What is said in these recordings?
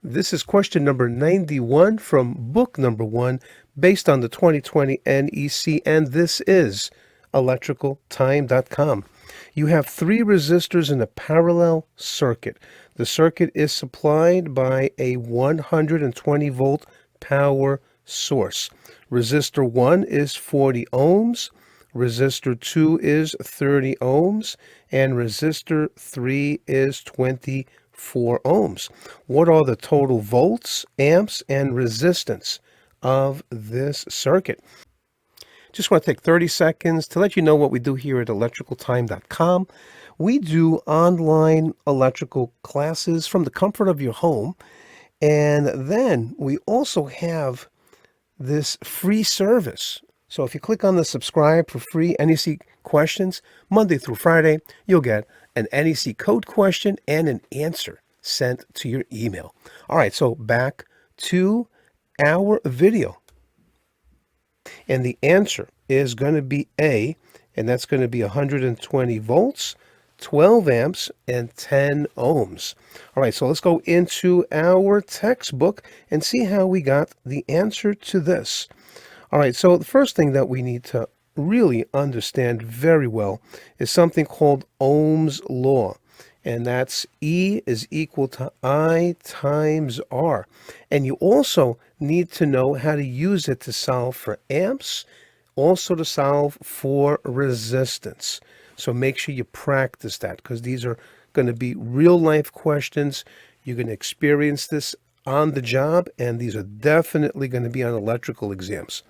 This is question number 91 from book number 1 based on the 2020 NEC, and this is electricaltime.com. You have 3 resistors in a parallel circuit. The circuit is supplied by a 120 volt power source. Resistor 1 is 40 ohms, resistor 2 is 30 ohms, and resistor 3 is 24 ohms. What are the total volts, amps, and resistance of this circuit? Just want to take 30 seconds to let you know what we do here at electricaltime.com. We do online electrical classes from the comfort of your home, and then we also have this free service. So if you click on the subscribe for free NEC questions, Monday through Friday, you'll get an NEC code question and an answer sent to your email. All right, so back to our video. And the answer is going to be A, and that's going to be 120 volts, 12 amps, and 10 ohms. All right, so let's go into our textbook and see how we got the answer to this. All right, so the first thing that we need to really understand very well is something called Ohm's law. And that's E is equal to I times R. And you also need to know how to use it to solve for amps, also to solve for resistance. So make sure you practice that, because these are going to be real life questions. You're going to experience this on the job, and these are definitely going to be on electrical exams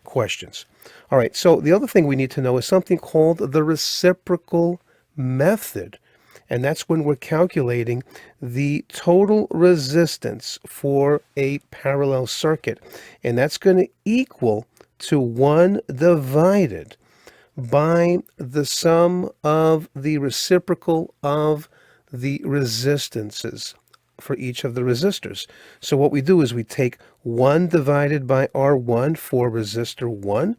questions. All right, so the other thing we need to know is something called the reciprocal method. And that's when we're calculating the total resistance for a parallel circuit. And that's going to equal to 1 divided by the sum of the reciprocal of the resistances for each of the resistors. So what we do is we take 1 divided by R1 for resistor 1,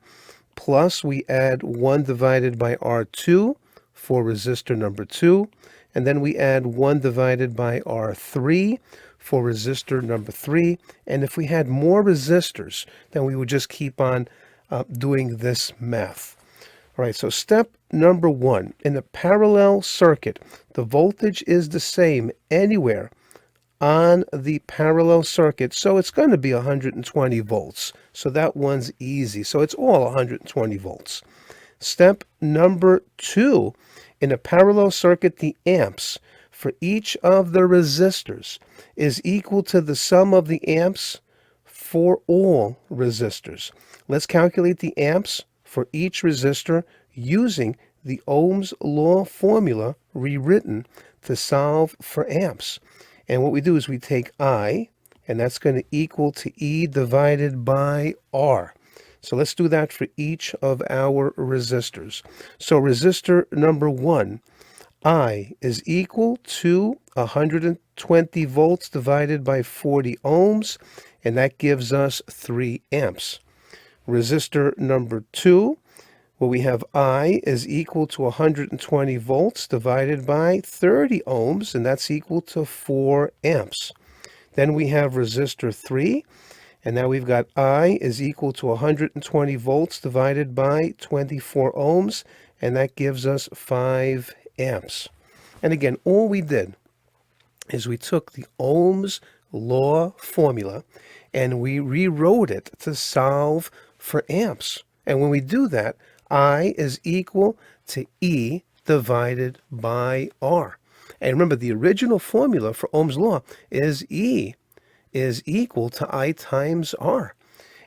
plus we add 1 divided by R2 for resistor number 2, and then we add 1 divided by R3 for resistor number 3. And if we had more resistors, then we would just keep on doing this math. All right, so step number 1. In a parallel circuit, the voltage is the same anywhere on the parallel circuit, so it's going to be 120 volts. So that one's easy. So it's all 120 volts. Step number 2. In a parallel circuit, the amps for each of the resistors is equal to the sum of the amps for all resistors. Let's calculate the amps for each resistor using the Ohm's law formula rewritten to solve for amps. And what we do is we take I, and that's going to equal to E divided by R. So let's do that for each of our resistors. So resistor number 1, I is equal to 120 volts divided by 40 ohms, and that gives us 3 amps. Resistor number 2, well, we have I is equal to 120 volts divided by 30 ohms, and that's equal to 4 amps. Then we have resistor 3, and now we've got I is equal to 120 volts divided by 24 ohms, and that gives us 5 amps. And again, all we did is we took the Ohm's law formula and we rewrote it to solve for amps. And when we do that, I is equal to E divided by R. And remember, the original formula for Ohm's law is E is equal to I times R.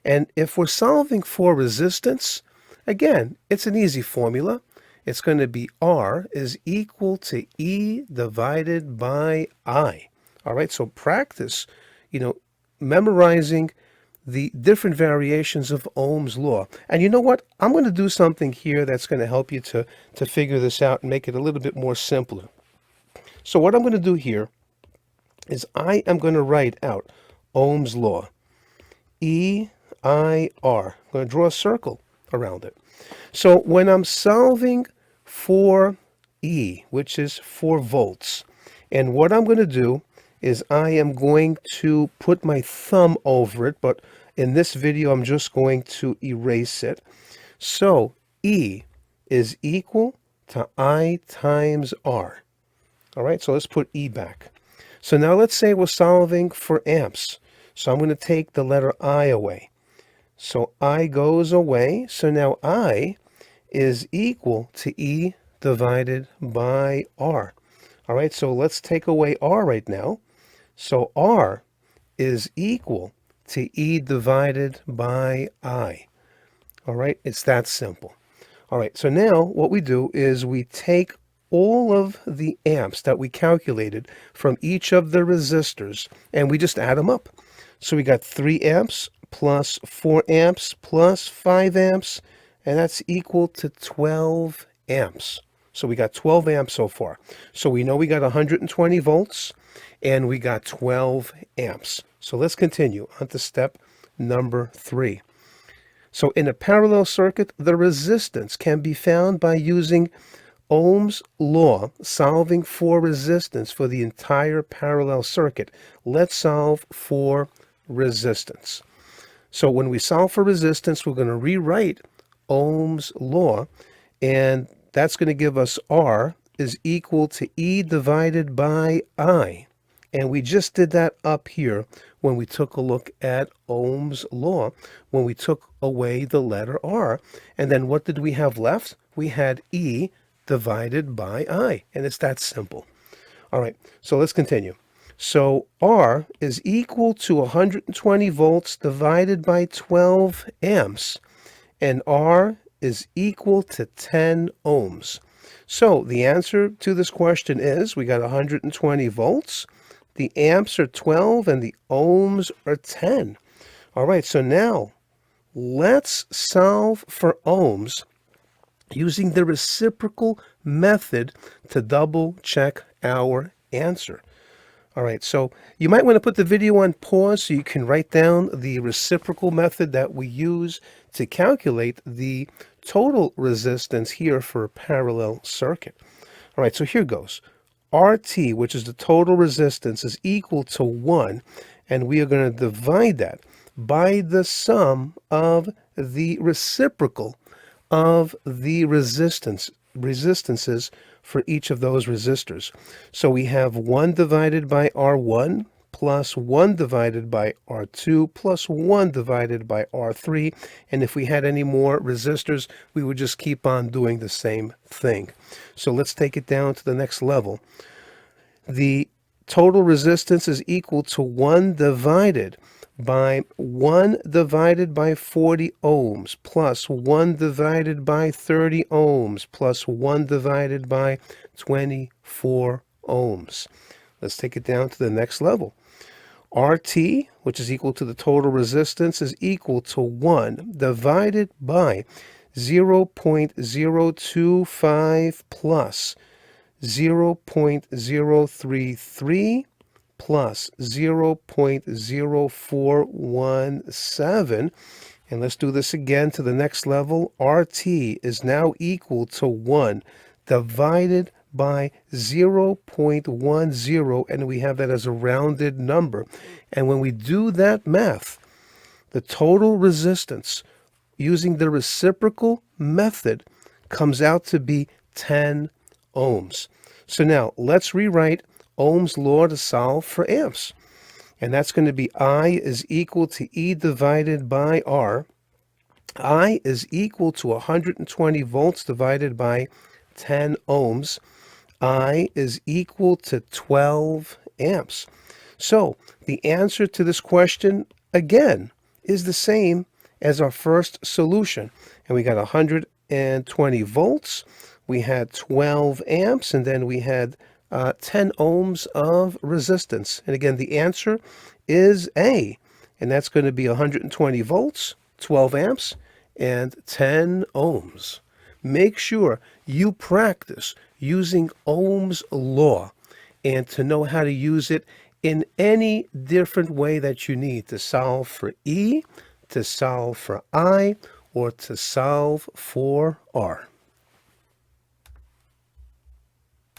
And if we're solving for resistance, again, it's an easy formula. It's going to be R is equal to E divided by I. All right, so practice, memorizing the different variations of Ohm's law. And you know what? I'm going to do something here that's going to help you to figure this out and make it a little bit more simpler. So what I'm going to do here is I am going to write out Ohm's law, E-I-R. I'm going to draw a circle around it. So when I'm solving for E, which is 4 volts, and what I'm going to do is I am going to put my thumb over it, but in this video, I'm just going to erase it. So E is equal to I times R. All right, so let's put E back. So now let's say we're solving for amps. So I'm going to take the letter I away. So I goes away. So now I is equal to E divided by R. All right, so let's take away R right now. So R is equal to E divided by I. All right, it's that simple. All right, so now what we do is we take all of the amps that we calculated from each of the resistors and we just add them up. So we got 3 amps plus 4 amps plus 5 amps, and that's equal to 12 amps. So we got 12 amps so far. So we know we got 120 volts and we got 12 amps. So let's continue on to step number 3. So in a parallel circuit, the resistance can be found by using Ohm's law, solving for resistance for the entire parallel circuit. Let's solve for resistance. So when we solve for resistance, we're going to rewrite Ohm's law, and that's going to give us R is equal to E divided by I. And we just did that up here when we took a look at Ohm's law, when we took away the letter R. And then what did we have left? We had E divided by I, and it's that simple. All right, so let's continue. So R is equal to 120 volts divided by 12 amps, and R is equal to 10 ohms. So the answer to this question is we got 120 volts, the amps are 12, and the ohms are 10. All right, so now let's solve for ohms using the reciprocal method to double check our answer. All right, so you might want to put the video on pause so you can write down the reciprocal method that we use to calculate the total resistance here for a parallel circuit. All right, so here goes. RT, which is the total resistance, is equal to 1, and we are going to divide that by the sum of the reciprocal of the resistances for each of those resistors. So we have 1 divided by R1 plus 1 divided by R2 plus 1 divided by R3. And if we had any more resistors, we would just keep on doing the same thing. So let's take it down to the next level. The total resistance is equal to 1 divided by 1 divided by 40 ohms plus 1 divided by 30 ohms plus 1 divided by 24 ohms. Let's take it down to the next level. RT, which is equal to the total resistance, is equal to 1 divided by 0.025 plus 0.033 plus 0.0417. And let's do this again to the next level. RT is now equal to 1 divided by 0.10, and we have that as a rounded number. And when we do that math, the total resistance using the reciprocal method comes out to be 10 ohms. So now let's rewrite Ohm's law to solve for amps. And that's going to be I is equal to E divided by R. I is equal to 120 volts divided by 10 ohms. I is equal to 12 amps. So the answer to this question, again, is the same as our first solution. And we got 120 volts, we had 12 amps, and then we had 10 ohms of resistance. And again, the answer is A, and that's going to be 120 volts, 12 amps, and 10 ohms. Make sure you practice using Ohm's law and to know how to use it in any different way that you need to solve for E, to solve for I, or to solve for R.